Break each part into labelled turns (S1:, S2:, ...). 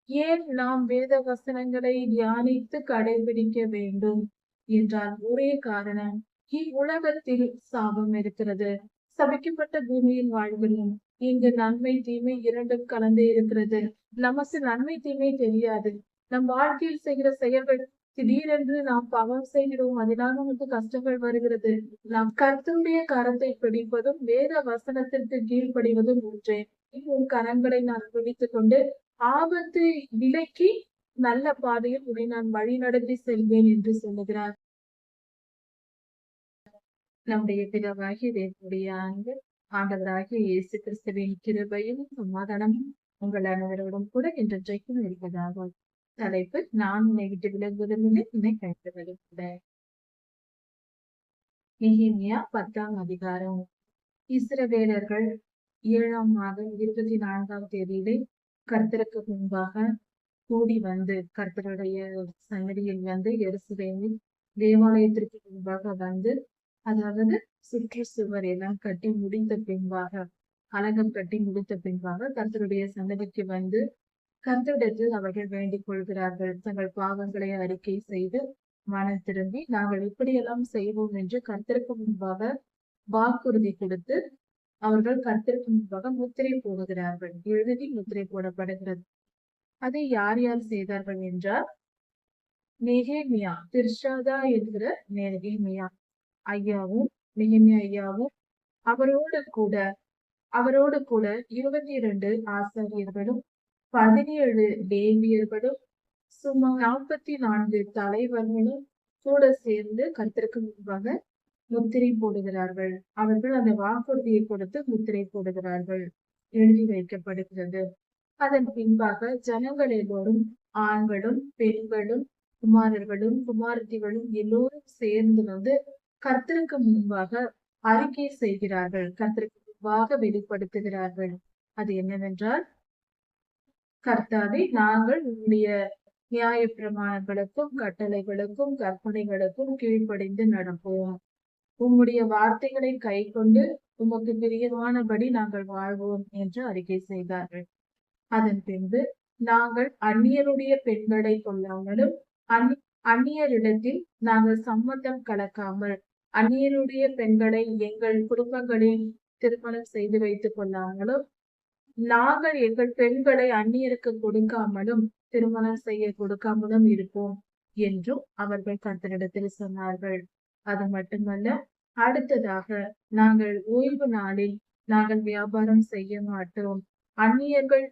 S1: ஏன் நாம் வேத வசனங்களை தியானித்து கடைபிடிக்க வேண்டும் என்றால் ஒரே காரணம், இவ்வுலகத்தில் சாபம் இருக்கிறது. சபிக்கப்பட்ட பூமியின் வாழ்விலும் இங்கு நன்மை தீமை இரண்டும் கலந்தே இருக்கிறது. நமக்கு நன்மை தீமை தெரியாது. நம் வாழ்க்கையில் செய்கிற செயல்கள் திடீரென்று நாம் பாவம் செய்கிறோம், அதனால் நமக்கு கஷ்டங்கள் வருகிறது. நாம் கர்த்தருடைய கரத்தை பிடிப்பதும் வேத வசனத்திற்கு கீழ்ப்படிவதும் ஒன்றே. உன் கரங்களை நான் பிடித்துக் கொண்டு ஆபத்தை விலக்கி நல்ல பாதையில் உன்னை நான் வழி நடத்தி செல்வேன் என்று சொல்லுகிறார். நம்முடைய பிதாவாகிய தேவனுடைய அன்பு, ஆண்டவராகிய இயேசு கிறிஸ்துவின் கிருபையும் சமாதானமும் உங்கள் அனைவரோடும் கூட இன்றைக்கும் இருப்பதாக. தலைப்பு, நான் உன்னை விட்டு விலகுவதில்லை, உன்னை கைவிடுவதும் கூட. நெகேமியா 10ஆம் அதிகாரம். இஸ்ரவேலர்கள் 7ஆம் மாதம் 24ஆம் தேதியிலே கர்த்தருக்கு முன்பாக கூடி வந்து கர்த்தருடைய சன்னதியில் வந்து எருசலேமில் தேவாலயத்திற்கு முன்பாக வந்து, அதாவது சுற்றுச்சுவர் எல்லாம் கட்டி முடித்த பின்பாக, அலங்கம் கட்டி முடித்த பின்பாக கர்த்தருடைய சன்னதிக்கு வந்து கர்த்தரிடத்தில் அவர்கள் வேண்டிக் கொள்கிறார்கள். தங்கள் பாவங்களை அறிக்கை செய்து மனம் திரும்பி நாங்கள் இப்படியெல்லாம் செய்வோம் என்று கர்த்தருக்கு முன்பாக வாக்குறுதி கொடுத்து அவர்கள் கர்த்தருக்கு முன்பாக முத்திரை போடுகிறார்கள். எழுதி முத்திரை போடப்படுகிறது. அதை யார் யார் செய்தார்கள் என்றால், நெகேமியா, திர்ஷாதா என்கிற நெகேமியா ஐயாவும் நெகேமியா ஐயாவும் அவரோடு கூட 22 ஆசாரியர்களும் 17 லேவியர்களும் சுமார் 44 தலைவர்களும் கூட சேர்ந்து கர்த்தருக்கு முன்பாக முத்திரை போடுகிறார்கள். அவர்கள் அந்த வாக்குறுதியை கொடுத்து முத்திரை போடுகிறார்கள். எழுதி வைக்கப்படுகிறது. அதன் பின்பாக ஜனங்கள் எல்லோரும், ஆண்களும் பெண்களும் குமாரர்களும் குமாரத்திகளும் எல்லோரும் சேர்ந்து வந்து கர்த்தருக்கு முன்பாக அறிக்கை செய்கிறார்கள். கர்த்தருக்கு முன்பாக வெளிப்படுத்துகிறார்கள். அது என்னவென்றால், கர்த்தாவே, நாங்கள் உன்னுடைய நியாய பிரமாணங்களுக்கும் கட்டளைகளுக்கும் கற்பனைகளுக்கும் கீழ்ப்படிந்து நடப்போம். உம்முடைய வார்த்தைகளை கை கொண்டு உமக்கு பிரியமானபடி நாங்கள் வாழ்வோம் என்று அறிக்கை செய்தார்கள். அதன் பின்பு, நாங்கள் அந்நியருடைய பெண்களை கொள்ளாமலும் அந்நியரிடத்தில் நாங்கள் சம்மதம் கலக்காமல் அந்நியருடைய பெண்களை எங்கள் குடும்பங்களில் திருமணம் செய்து வைத்துக் கொள்ளாமலும், நாங்கள் எங்கள் பெண்களை அந்நியருக்கு கொடுக்காமலும் திருமணம் செய்ய கொடுக்காமலும் இருப்போம் என்றும் அவர்கள் கர்த்தரிடத்தில் சொன்னார்கள். அது மட்டுமல்ல, அடுத்ததாக, நாங்கள் ஓய்வு நாளில் நாங்கள் வியாபாரம் செய்ய மாட்டோம். அந்நியர்கள்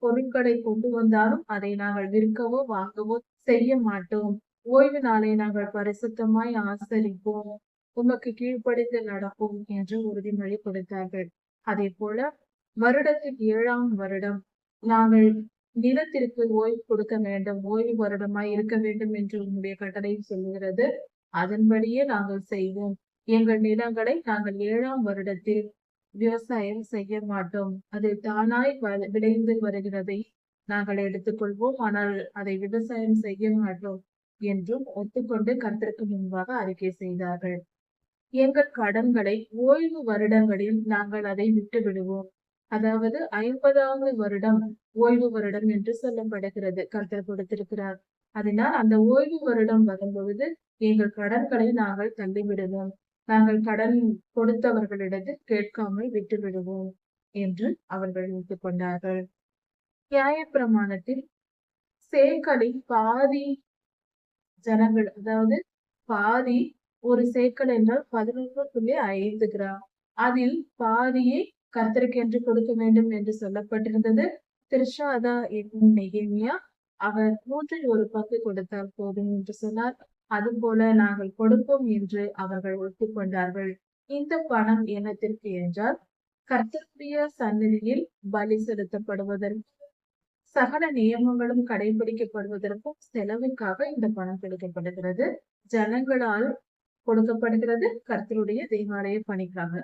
S1: பொருட்களை கொண்டு வந்தாலும் அதை நாங்கள் விற்கவோ வாங்கவோ செய்ய மாட்டோம். ஓய்வு நாளை நாங்கள் பரிசுத்தமாய் ஆசரிப்போம், உமக்கு கீழ்ப்படிந்து நடப்போம் என்று உறுதிமொழி கொடுத்தார்கள். அதே போல வருடத்தின் 7ஆம் வருடம் நாங்கள் நிலத்திற்கு ஓய்வு கொடுக்க வேண்டும், ஓய்வு வருடமாய் இருக்க வேண்டும் என்று உங்களுடைய கட்டளை சொல்லுகிறது. அதன்படியே நாங்கள் செய்வோம். எங்கள் நிலங்களை நாங்கள் 7ஆம் வருடத்தில் விவசாயம் செய்ய மாட்டோம். அது தானாய் விளைந்து வருகிறதை நாங்கள் எடுத்துக்கொள்வோம், ஆனால் அதை விவசாயம் செய்ய மாட்டோம் என்றும் ஒத்துக்கொண்டு கர்த்தருக்கு முன்பாக அறிக்கை செய்தார்கள். எங்கள் கடன்களை ஓய்வு வருடங்களில் நாங்கள் அதை விட்டு விடுவோம். அதாவது 50ஆவது வருடம் ஓய்வு வருடம் என்று சொல்லப்படுகிறது, கர்த்தர் கொடுத்திருக்கிறார். அதனால் அந்த ஓய்வு வருடம் வரும்பொழுது எங்கள் கடன்களை நாங்கள் தள்ளிவிடுவோம். நாங்கள் கடன் கொடுத்தவர்களிடத்தில் கேட்காமல் விட்டு விடுவோம் என்று அவர்கள் வைத்துக் கொண்டார்கள். நியாயப்பிரமாணத்தில் சேக்கலில் பாதி ஜனங்கள், அதாவது பாதி, ஒரு சேக்கல் என்றால் 11.5 கிராம், அதில் பாதியை கர்த்தருக்கு என்று கொடுக்க வேண்டும் என்று சொல்லப்பட்டிருந்தது. திர்ஷாதா என்னும் நெகேமியா அவர் 1/3 கொடுத்தால் போதும் என்று சொன்னார். அதுபோல நாங்கள் கொடுப்போம் என்று அவர்கள் ஒப்புக்கொண்டார்கள். இந்த பணம் என்னத்திற்கு என்றால், கர்த்தருடைய சந்நிதியில் பலி செலுத்தப்படுவதற்கும் சகல நியமங்களும் கடைபிடிக்கப்படுவதற்கும் செலவுக்காக இந்த பணம் கொடுக்கப்படுகிறது. ஜனங்களால் கொடுக்கப்படுகிறது, கர்த்தருடைய தேவாலய பணிக்காக.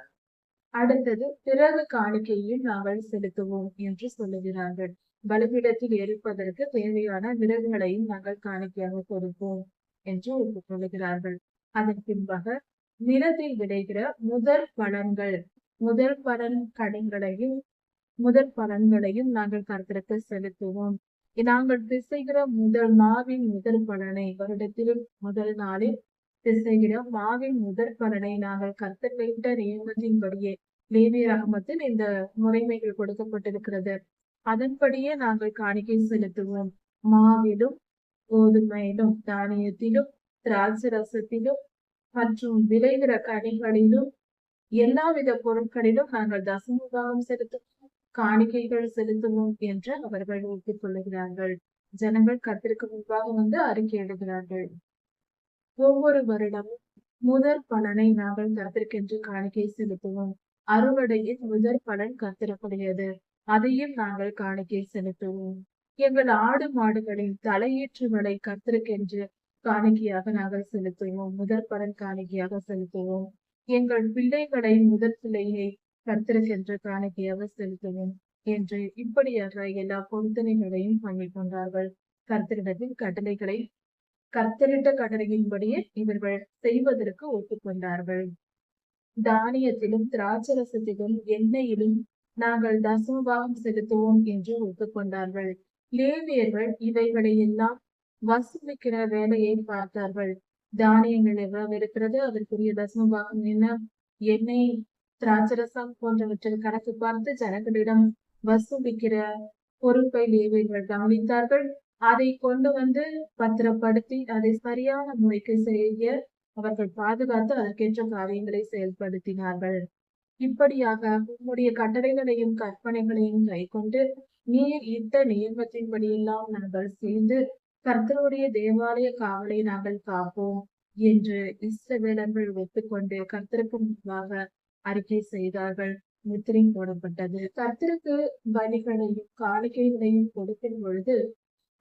S1: அடுத்தது, பிறகு காணிக்கையும் நாங்கள் செலுத்துவோம் என்று சொல்லுகிறார்கள். பலிபீடத்தில் எரிப்பதற்கு தேவையான விறகுகளையும் நாங்கள் காணிக்கையாக கொடுப்போம் என்று ஒப்புக்கொள்கிறார்கள். அதன் பின்பாக நிலத்தில் விளைகிற முதல் பலன் கடைகளையும் முதல் பலன்களையும் நாங்கள் கர்த்தருக்கு செலுத்துவோம். நாங்கள் பிசைகிற முதல் மாவின் முதல் பலனை வருடத்தில் முதல் நாளில் பிசைகிற மாவின் முதற் பலனை நாங்கள் கர்த்தர் வைத்த நியமத்தின்படியே லேவியராகமத்தில் இந்த முறைமைகள் கொடுக்கப்பட்டிருக்கிறது. அதன்படியே நாங்கள் காணிக்கை செலுத்துவோம். மாவிலும் கோதுமையிலும் தானியத்திலும் திராட்சை ரசத்திலும் மற்றும் விளைகிற கனிகளிலும் எல்லாவித பொருட்களிலும் நாங்கள் தசமபாகம் செலுத்துவோம், காணிக்கைகள் செலுத்துவோம் என்று அவர்கள் ஒப்புக் கொள்ளுகிறார்கள். ஜனங்கள் கர்த்தருக்கு முன்பாக வந்து அறிக்கையிடுகிறார்கள். ஒவ்வொரு வருடமும் முதற் பலனை நாங்கள் கர்த்தருக்கென்று காணிக்கை செலுத்துவோம். அறுவடையின் முதற் பலன் கர்த்தருடையது, அதையும் நாங்கள் காணிக்கை செலுத்துவோம். எங்கள் ஆடு மாடுகளின் தலையீற்றுகளை கர்த்தருக்கென்று காணிக்கையாக நாங்கள் செலுத்துவோம், முதற் பலன் காணிக்கையாக செலுத்துவோம். எங்கள் பிள்ளைகளை முதற் பிள்ளையை கர்த்தருக்கென்று காணிக்கையாக செலுத்துவோம் என்று இப்படியாக எல்லா பொருத்தனைகளையும் பண்ணி கொண்டார்கள். கர்த்தரிட்ட கட்டளையின்படியே இவர்கள் செய்வதற்கு ஒப்புக்கொண்டார்கள். தானியத்திலும் திராட்சரசத்திலும் எண்ணெயிலும் நாங்கள் தசமபாகம் செலுத்துவோம் என்று ஒப்புக்கொண்டார்கள். லேவியர்கள் இவைகளை எல்லாம் வசூலிக்கிற வேலையை பார்த்தார்கள். தானியங்கள் எவ்வளவு இருக்கிறது, அதற்குரிய தசமபாகம் என்ன, எண்ணெய் திராட்சரசம் போன்றவற்றில் கணக்கு பார்த்து ஜனங்களிடம் வசூலிக்கிற பொறுப்பை லேவியர்கள் கவனித்தார்கள். அதை கொண்டு வந்து பத்திரப்படுத்தி அதை சரியான முறைக்கு செய்ய அவர்கள் பாதுகாத்து அதற்கேற்ற காரியங்களை செயல்படுத்தினார்கள். இப்படியாக உம்முடைய கட்டளைகளையும் கற்பனைகளையும் கைக்கொண்டு நீர் இட்ட நியமத்தின்படியெல்லாம் நாங்கள் சேர்ந்து கர்த்தருடைய தேவாலய காவலை நாங்கள் காப்போம் என்று இஸ்ரவேலர்கள் ஒப்புக்கொண்டு கர்த்தருக்கு முன்பாக அறிக்கை செய்தார்கள். முத்திரை போடப்பட்டது. கர்த்தருக்கு பலிகளையும் காணிக்கைகளையும் கொடுக்கும் பொழுது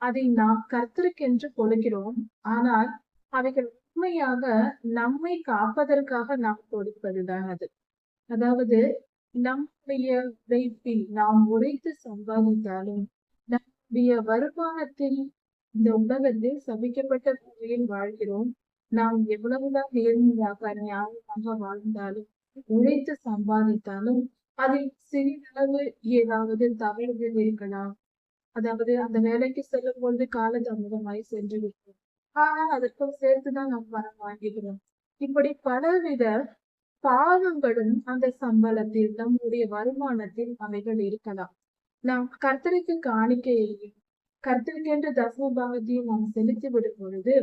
S1: அதை நாம் கர்த்தருக்கென்று கொடுக்கிறோம். ஆனால் அவைகள் உண்மையாக நம்மை காப்பதற்காக நாம் கொடுப்பதுதான் அது. அதாவது நம்முடைய உழைப்பில் நாம் உழைத்து சம்பாதித்தாலும் நம்முடைய வருமானத்தில் இந்த உலகத்தில் சபிக்கப்பட்ட முறையில் வாழ்கிறோம். நாம் எவ்வளவுதான் நேர்மையாக ஞானமாக வாழ்ந்தாலும் உழைத்து சம்பாதித்தாலும் அதில் சிறிதளவு ஏதாவது தவறுகள் இருக்கலாம். அதாவது அந்த வேலைக்கு செல்லும் பொழுது காலதாமதமாய் சென்று விட்டோம், ஆனால் அதற்கும் சேர்த்துதான் நாம் பணம் வாங்குகிறோம். இப்படி பலவித பாவங்களும் அந்த சம்பளத்தில் நம்முடைய வருமானத்தில் அவைகள் இருக்கலாம். நாம் கர்த்தருக்கு காணிக்கையையும் கர்த்தருக்கென்று தசமபாகத்தையும் நாம் செலுத்தி விடும் பொழுது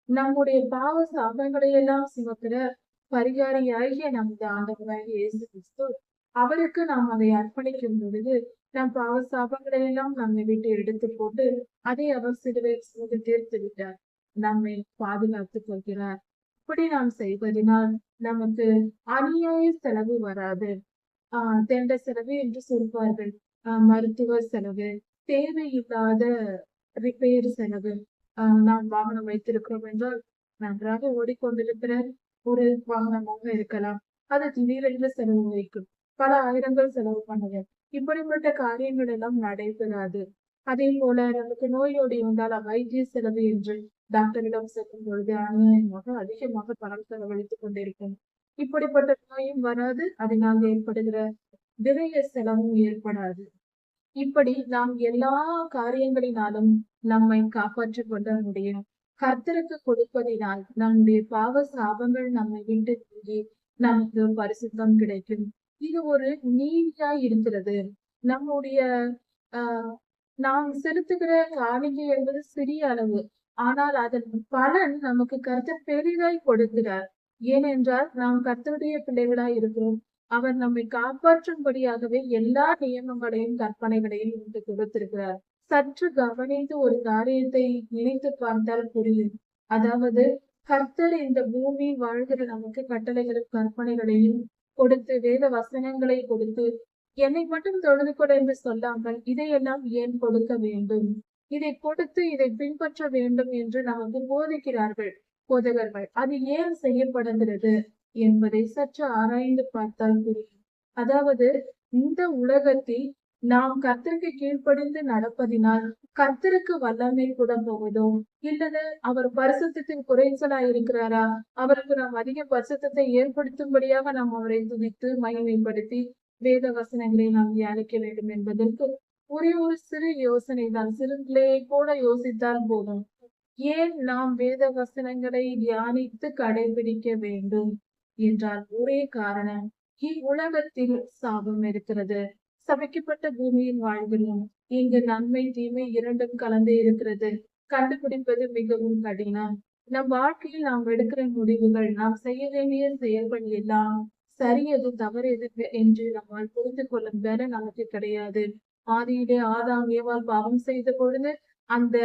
S1: நம்முடைய பாவ சாபங்களை எல்லாம் சுமக்கிற பரிகாரியாகிய நமது ஆண்டவராகிய இயேசு கிறிஸ்து அவருக்கு நாம் அதை அர்ப்பணிக்கும் பொழுது நம் பாவ சாபங்களை எல்லாம் நம்மை விட்டு எடுத்து போட்டு அதை அவர் சிலுவை சுமந்து தீர்த்து விட்டார், நம்மை பாதுகாத்துக் கொள்கிறார். இப்படி நாம் செய்வதனால் நமக்கு அநியாய செலவு வராது. தெண்ட செலவு என்று சொல்வார்கள், மருத்துவ செலவு, தேவையில்லாத ரிப்பேர் செலவு. நாம் வாகனம் வைத்திருக்கிறோம் என்றால் நன்றாக ஓடிக்கொண்டிருக்கிற ஒரு வாகனமாக இருக்கலாம், அது திடீரென்று செலவு வைக்கும், பல ஆயிரங்கள் செலவு பண்ணுவோம். இப்படிப்பட்ட காரியங்கள் எல்லாம் நடைபெறாது. அதே போல நமக்கு நோயோடி வந்தால் வைத்திய செலவு என்று டாக்டரிடம் செல்லும் பொழுது அநியாயமாக அதிகமாக பணம் செலவழித்துக் கொண்டிருக்கும். இப்படிப்பட்ட நோயும் வராது, அதனால் ஏற்படுகிற விரய செலவும் ஏற்படாது. இப்படி நாம் எல்லா காரியங்களினாலும் நம்மை காப்பாற்றிக் கொள்ள முடியும். கர்த்தருக்கு கொடுப்பதினால் நம்முடைய பாவ சாபங்கள் நம்மை விட்டு நீங்கி நமக்கு பரிசுத்தம் கிடைக்கும். இது ஒரு நீதியாய் இருக்கிறது. நம்முடைய ஆஹ் நாம் செலுத்துகிற காணிக்கை என்பது சிறிய அளவு, ஆனால் அதன் பலன் நமக்கு கர்த்தர் பெரிதாய் கொடுக்கிறார். ஏனென்றால் நாம் கர்த்தருடைய பிள்ளைகளாய் இருக்கிறோம். அவர் நம்மை காப்பாற்றும்படியாகவே எல்லா நியமங்களையும் கற்பனைகளையும் நமக்கு கொடுத்திருக்கிறார். சற்று கவனித்து ஒரு காரியத்தை நினைத்து பார்த்தால் புரியும். அதாவது கர்த்தர் இந்த பூமி வாழ்கிற நமக்கு கட்டளைகளும் கற்பனைகளையும் கொடுத்து வேத வசனங்களை கொடுத்து என்னை மட்டும் தொழுது கொட என்று சொல்லாமல் இதையெல்லாம் ஏன் கொடுக்க வேண்டும், இதை கொடுத்து இதை பின்பற்ற வேண்டும் என்று நமக்கு போதிக்கிறார்கள் போதகர்கள். அது ஏன் செய்யப்படுகிறது என்பதை சற்று ஆராய்ந்து பார்த்தால் புரியும். அதாவது இந்த உலகத்தில் நாம் கர்த்தருக்கு கீழ்ப்படிந்து நடப்பதினால் கர்த்தருக்கு வல்லமை கூட போவதோ, இல்லது அவர் பரிசுத்தத்தின் குறைச்சலாய் இருக்கிறாரா, அவருக்கு நாம் அதிக பரிசுத்தத்தை ஏற்படுத்தும்படியாக நாம் அவரை துதித்து மகிமைப்படுத்தி வேத வசனங்களை நாம் தியானிக்க வேண்டும் என்பதற்கு ஒரே ஒரு சிறு யோசனை தான். சிறு பிள்ளையை கூட யோசித்தால் போதும். ஏன் நாம் வேத வசனங்களை தியானித்து கடைபிடிக்க வேண்டும் என்றால் ஒரே காரணம், இவ்வுலகத்தில் சாபம் இருக்கிறது. சபிக்கப்பட்ட பூமியின் வாழ்விலும் இங்கு நன்மை தீமை இரண்டும் கலந்தே இருக்கிறது. கண்டுபிடிப்பது மிகவும் கடினம். நம் வாழ்க்கையில் நாம் எடுக்கிற முடிவுகள், நாம் செய்ய வேண்டிய செயல்கள் எல்லாம் சரி எது தவறு எது என்று நம்மால் புரிந்து கொள்ளும் திறன் நமக்கு கிடையாது. ஆதியிலே ஆதாம் ஏவாள் பாவம் செய்த பொழுது அந்த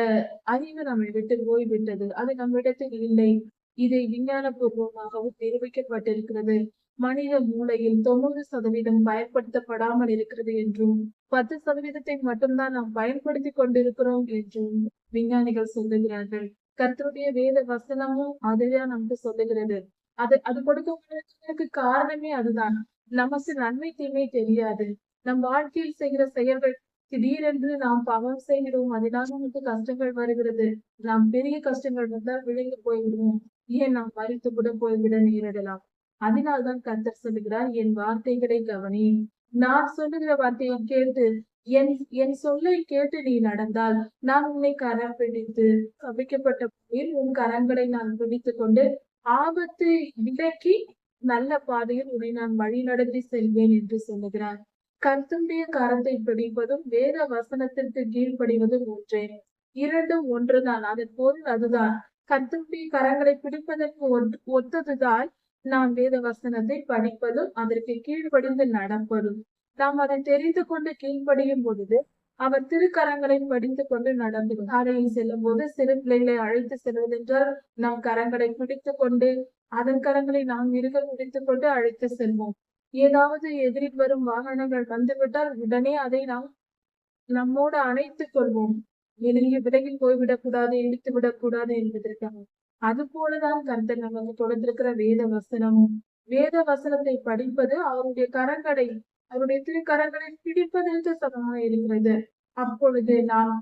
S1: அறிவு நம்மை விட்டு போய்விட்டது. அது நம்மிடத்தில் இல்லை. இதை விஞ்ஞானபூர்வமாகவும் நிரூபிக்கப்பட்டிருக்கிறது. மனித மூளையில் 90% பயன்படுத்தப்படாமல் இருக்கிறது என்றும் 10% மட்டும்தான் நாம் பயன்படுத்திக் கொண்டிருக்கிறோம் என்றும் விஞ்ஞானிகள் சொல்லுகிறார்கள். கர்த்தருடைய வேத வசனமும் அதுதான் நமக்கு சொல்லுகிறது. அது கொடுக்கப்பட்டதற்கு காரணமே அதுதான். நமக்கு நன்மை தீமை தெரியாது. நம் வாழ்க்கையில் செய்கிற செயல்கள் திடீரென்று நாம் பாவம் செய்கிறோம். அதனால் நமக்கு கஷ்டங்கள் வருகிறது. நாம் பெரிய கஷ்டங்கள் வந்தால் விழுந்து போய்விடுவோம். ஏன் நாம் மறித்து கூட போய்விட நேரிடலாம். அதனால்தான் கர்த்தர் சொல்லுகிறார், என் வார்த்தைகளை கவனி. நான் சொல்லுகிற வார்த்தையை கேட்டு என் என் சொல்லை கேட்டு நீ நடந்தால் நான் உன்னை கரம் பிடித்து சபிக்கப்பட்ட புயல் உன் கரங்களை நான் பிடித்துக் கொண்டு ஆபத்து விலக்கி நல்ல பாதையில் உன்னை நான் வழி நடத்தி செல்வேன் என்று சொல்லுகிறார். கர்த்தருடைய கரத்தை பிடிப்பதும் வேத வசனத்திற்கு கீழ்ப்படிவதும் ஒன்றே. இரண்டும் ஒன்றுதான். அதன் பொருள் அதுதான். கர்த்தருடைய கரங்களை பிடிப்பதற்கு ஒத்ததுதான் நாம் வேத வசனத்தை படிப்பதும் அதற்கு கீழ்ப்படிந்து நடப்பதும். நாம் அதை தெரிந்து கொண்டு கீழ்ப்படியும் பொழுது அவர் திருக்கரங்களை படித்துக் கொண்டு நடந்து சாலையில் செல்லும் போது சிறு பிள்ளைகளை அழைத்து செல்வதென்றால் நம் கரங்களை பிடித்துக் கொண்டு அதன் கரங்களை நாம் இருக பிடித்துக் கொண்டு அழைத்து செல்வோம். ஏதாவது எதிரில் வரும் வாகனங்கள் வந்துவிட்டால் உடனே அதை நாம் நம்மோடு அணைத்துக் கொள்வோம். எதிரியை விலகில் போய்விடக் கூடாது, இடித்து விடக் கூடாது என்பதற்காக. அது போலதான் கர்த்தர் நமக்கு கொடுத்திருக்கிற வேத வசனமும். வேத வசனத்தை படிப்பது அவருடைய கரங்களை அவருடைய திருக்கரங்களை பிடிப்பதற்கு சமமாக இருக்கிறது. அப்பொழுது நாம்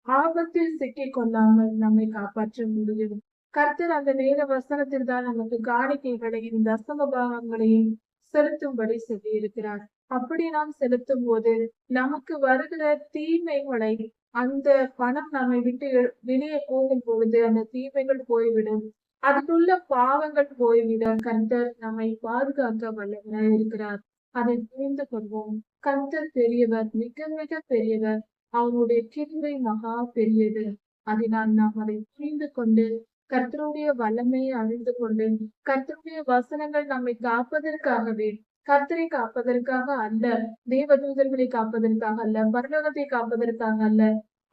S1: ஆபத்தில் சிக்கிக் கொள்ளாமல் நம்மை காப்பாற்ற முடியும். கர்த்தர் அந்த வேத வசனத்தில் தான் நமக்கு காணிக்கைகளையும் தசம பாகங்களையும் செலுத்தும்படி சொல்லி இருக்கிறார். அப்படி நாம் செலுத்தும் போது நமக்கு வருகிற தீமைகளை அந்த பணம் நம்மை விட்டு வெளியே போகும் பொழுது அந்த தீமைகள் போய்விடும். அதுக்குள்ள பாவங்கள் போய்விடும். கர்த்தர் நம்மை பாதுகாக்க வல்லவராய் இருக்கிறார். அதை புரிந்து கொள்வோம். கர்த்தர் பெரியவர், மிக மிக பெரியவர். அவருடைய கிருபை மகா பெரியது. அதனால் நாம் அதை புரிந்து கொண்டு கர்த்தருடைய வல்லமையை அறிந்து கொண்டு கர்த்தருடைய வசனங்கள் நம்மை காப்பதற்காகவே, கர்த்தரை காப்பதற்காக அல்ல, தேவதூதர்களை காப்பதற்காக அல்ல, பரலோகத்தை காப்பதற்காக அல்ல,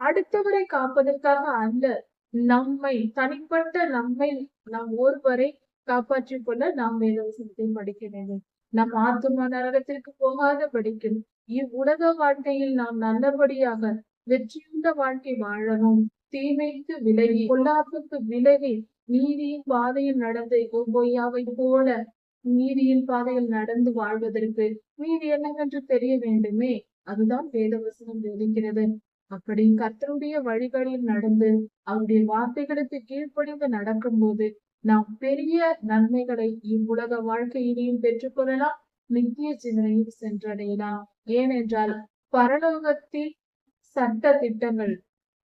S1: அடுத்தவரை காப்பதற்காக அல்ல, நம்மை தனிப்பட்ட நம்மை நாம் ஒருவரை காப்பாற்றிக் கொள்ள நாம் வேதவசனத்தை படிக்க வேண்டும். நம் ஆத்துமா நரகத்திற்கு போகாத படிக்கும் இவ்வுலக வாழ்க்கையில் நாம் நல்லபடியாக வெற்றியுள்ள வாழ்க்கை வாழவும், தீமைக்கு விலகி பொல்லாப்புக்கு விலகி நீதியின் பாதையில் நடந்து பொய்யாவை போல நீதியின் பாதையில் நடந்து வாழ்வதற்கு நீதி என்னவென்று தெரிய வேண்டுமே. அதுதான் வேதவசனம் போதிக்கிறது. அப்படி கர்த்தருடைய வழிகளில் நடந்து அவருடைய வார்த்தைகளுக்கு கீழ்ப்படிந்து நடக்கும் போது நாம் பெரிய நன்மைகளை இவ்வுலக வாழ்க்கையிலையும் பெற்றுக்கொள்ளலாம், நித்திய ஜீவனையும் சென்றடையலாம். ஏனென்றால் பரலோகத்தில் சட்ட திட்டங்கள்,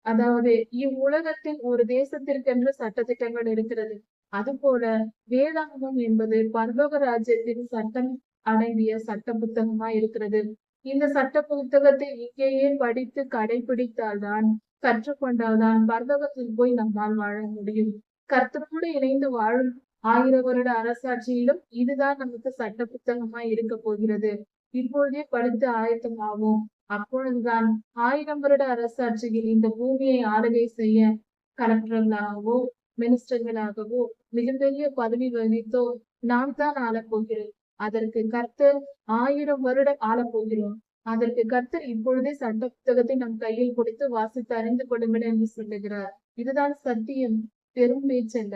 S1: அதாவது இவ்வுலகத்தில் ஒரு தேசத்திற்கென்று சட்ட திட்டங்கள் இருக்கிறது. அதுபோல வேதாகமம் என்பது பரலோக ராஜ்யத்தின் சட்டம் அடங்கிய சட்ட புத்தகமா இருக்கிறது. இந்த சட்ட புத்தகத்தை இங்கேயே படித்து கடைபிடித்தால்தான், கற்றுக்கொண்டால்தான் பரலோகத்தில் போய் நம்மால் வாழ முடியும். கர்த்தரோடு இணைந்து வாழும் 1000 வருட அரசாட்சியிலும் இதுதான் நமக்கு சட்ட புத்தகமா இருக்க போகிறது. இப்பொழுதே படித்து ஆயத்தமாவோம். அப்பொழுதுதான் 1000 வருட அரசாட்சியில் இந்த பூமியை ஆளுகை செய்ய கலெக்டர்களாகவோ மினிஸ்டர்களாகவோ மிகப்பெரிய பதவி வகித்தோ நாம் தான் ஆளப்போகிறோம். அதற்கு கர்த்தர் 1000 வருடம் ஆளப்போகிறோம். அதற்கு கர்த்தர் இப்பொழுதே சட்ட புத்தகத்தை நம் கையில் கொடுத்து வாசித்து அறிந்து கொள்ளுங்கள் என்று சொல்லுகிறார். இதுதான் சத்தியம், பெரும் பேச்சல்ல.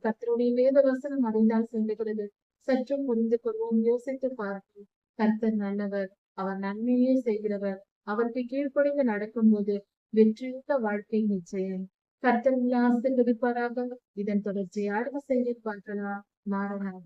S1: கர்த்தருடைய வேத வசனம் அதைதான் சொல்லுகிறது. சற்றும் புரிந்து கொள்வோம், யோசித்து பார்ப்போம். கர்த்தர் நல்லவர், அவர் நன்மையே செய்கிறவர். அவருக்கு கீழ்ப்படிந்து நடக்கும்போது வெற்றியுள்ள வாழ்க்கை நிச்சயம். கர்த்தர் ஆசீர்வதிப்பாராக. இதன் தொடர்ச்சியை அடுத்த செய்தி பார்க்கலாம். மாறனாக